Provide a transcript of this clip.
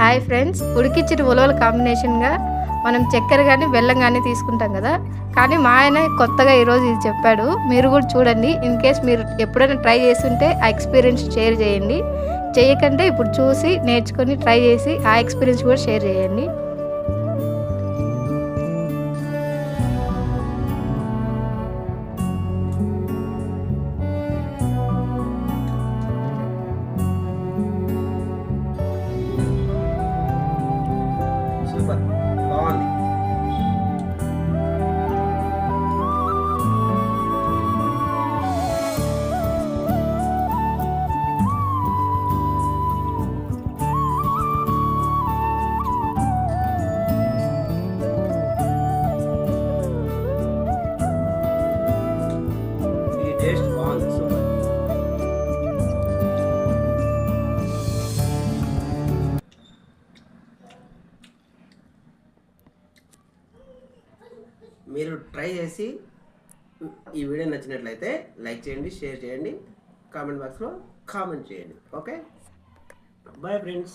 Hi friends, ఉడికిచ్చిన ఉలవల కాంబినేషన్గా మనం చక్కెర కానీ బెల్లం కానీ తీసుకుంటాం కదా. కానీ మా ఆయన కొత్తగా ఈరోజు ఇది చెప్పాడు. మీరు కూడా చూడండి. ఇన్ కేస్ మీరు ఎప్పుడైనా ట్రై చేస్తుంటే ఆ ఎక్స్పీరియన్స్ షేర్ చేయండి. చేయకంటే ఇప్పుడు చూసి నేర్చుకొని ట్రై చేసి ఆ ఎక్స్పీరియన్స్ కూడా షేర్ చేయండి. సూపర్ బాగుంది. ఈ టేస్ట్ బాగుంది. సూపర్. మీరు ట్రై చేసి ఈ వీడియో నచ్చినట్లయితే లైక్ చేయండి, షేర్ చేయండి, కామెంట్ బాక్స్లో కామెంట్ చేయండి. Okay, bye friends.